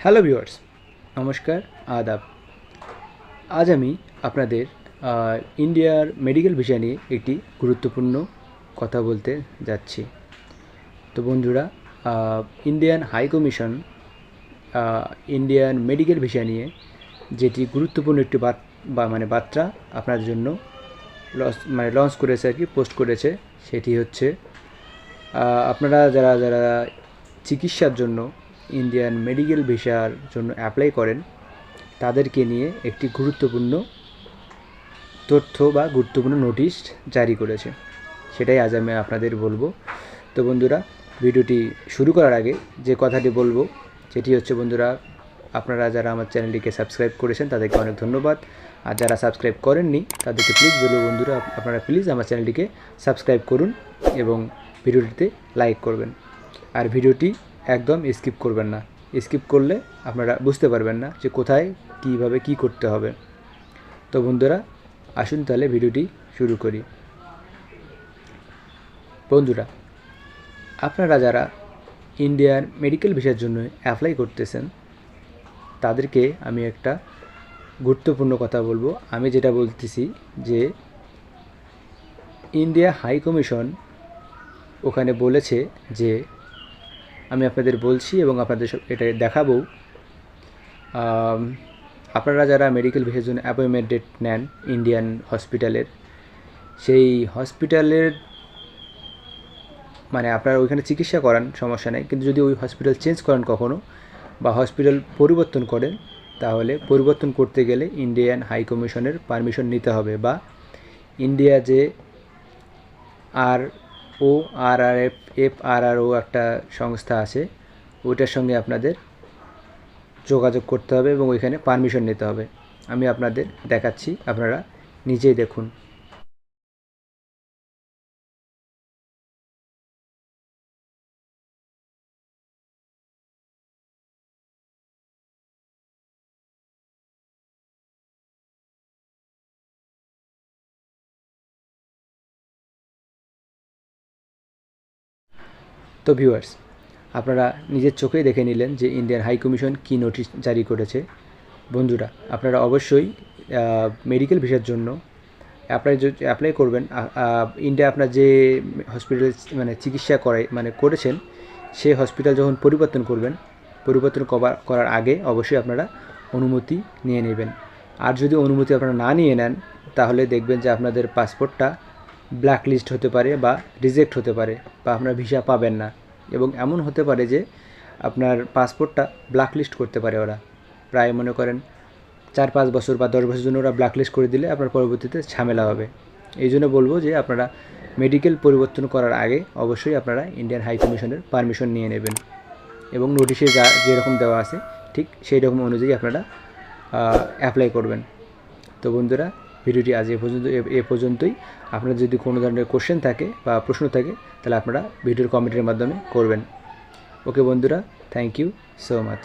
Hello viewers, নমস্কার, আদাব। আজ আমি আপনাদের ইন্ডিয়ার মেডিকেল ভিসা নিয়ে একটি গুরুত্বপূর্ণ কথা বলতে যাচ্ছি। তো বন্ধুরা, Indian high commission Indian medical visa নিয়ে যেটি গুরুত্বপূর্ণ একটি বার্তা আপনার জন্য লঞ্চ করেছে আর কি, পোস্ট করেছে। সেটি হচ্ছে আপনারা যারা যারা চিকিৎসার জন্য ইন্ডিয়ান মেডিকেল ভিসার জন্য অ্যাপ্লাই করেন তাদেরকে নিয়ে একটি গুরুত্বপূর্ণ তথ্য বা গুরুত্বপূর্ণ নোটিশ জারি করেছে। সেটাই আজ আমি আপনাদের বলবো। তো বন্ধুরা, ভিডিওটি শুরু করার আগে যে কথাটি বলবো সেটি হচ্ছে, বন্ধুরা, আপনারা যারা আমার চ্যানেলটিকে সাবস্ক্রাইব করেছেন তাদেরকে অনেক ধন্যবাদ। আর যারা সাবস্ক্রাইব করেননি তাদেরকে প্লিজ বলবো, বন্ধুরা, আপনারা প্লিজ আমার চ্যানেলটিকে সাবস্ক্রাইব করুন এবং ভিডিওটিতে লাইক করবেন। আর ভিডিওটি একদম স্কিপ করবেন না। স্কিপ করলে আপনারা বুঝতে পারবেন না যে কোথায় কীভাবে কী করতে হবে। তো বন্ধুরা, আসুন তাহলে ভিডিওটি শুরু করি। বন্ধুরা, আপনারা যারা ইন্ডিয়ান মেডিকেল ভিসার জন্য অ্যাপ্লাই করতেছেন তাদেরকে আমি একটা গুরুত্বপূর্ণ কথা বলবো। আমি যেটা বলতেছি যে ইন্ডিয়া হাই কমিশন ওখানে বলেছে যে, আমি আপনাদের বলছি এবং আপনাদের এটা দেখাবো, আপনারা যারা মেডিকেল ভিসার জন্য অ্যাপয়েন্টমেন্ট ডেট নেন ইন্ডিয়ান হসপিটালের, সেই হসপিটালের আপনারা ওইখানে চিকিৎসা করান, সমস্যা নেই, কিন্তু যদি ওই হসপিটাল চেঞ্জ করেন কখনও বা হসপিটাল পরিবর্তন করেন, তাহলে পরিবর্তন করতে গেলে ইন্ডিয়ান হাই কমিশনের পারমিশন নিতে হবে, বা ইন্ডিয়া যে FRRO একটা সংস্থা আছে, ওইটার সঙ্গে আপনাদের যোগাযোগ করতে হবে এবং ওইখানে পারমিশন নিতে হবে। আমি আপনাদের দেখাচ্ছি, আপনারা নিজেই দেখুন। তো ভিউয়ার্স, আপনারা নিজের চোখেই দেখে নিলেন যে ইন্ডিয়ান হাই কমিশন কী নোটিশ জারি করেছে। বন্ধুরা, আপনারা অবশ্যই মেডিকেল ভিসার জন্য অ্যাপ্লাই করবেন। ইন্ডিয়া আপনার যে হসপিটাল চিকিৎসা করেছেন, সেই হসপিটাল যখন পরিবর্তন করার আগে অবশ্যই আপনারা অনুমতি নিয়ে নেবেন। আর যদি অনুমতি আপনারা না নিয়ে নেন, তাহলে দেখবেন যে আপনাদের পাসপোর্টটা ব্ল্যাক লিস্ট হতে পারে বা রিজেক্ট হতে পারে, বা আপনার ভিসা পাবেন না। এবং এমন হতে পারে যে আপনার পাসপোর্টটা ব্ল্যাক লিস্ট করতে পারে ওরা। প্রায় মনে করেন 4-5 বছর বা 10 বছরের জন্য ওরা ব্ল্যাক লিস্ট করে দিলে আপনার পরবর্তীতে ঝামেলা হবে। এই জন্য বলবো যে আপনারা মেডিকেল পরিবর্তন করার আগে অবশ্যই আপনারা ইন্ডিয়ান হাই কমিশনের পারমিশন নিয়ে নেবেন এবং নোটিশে যেরকম দেওয়া আছে ঠিক সেই রকম অনুযায়ী আপনারা অ্যাপ্লাই করবেন। তো বন্ধুরা, ভিডিওটি আজ এ পর্যন্তই। আপনার যদি কোনো ধরনের কোশ্চেন থাকে বা প্রশ্ন থাকে, তাহলে আপনারা ভিডিওর কমেন্টের মাধ্যমে করবেন। ওকে বন্ধুরা, থ্যাংক ইউ সো মাচ।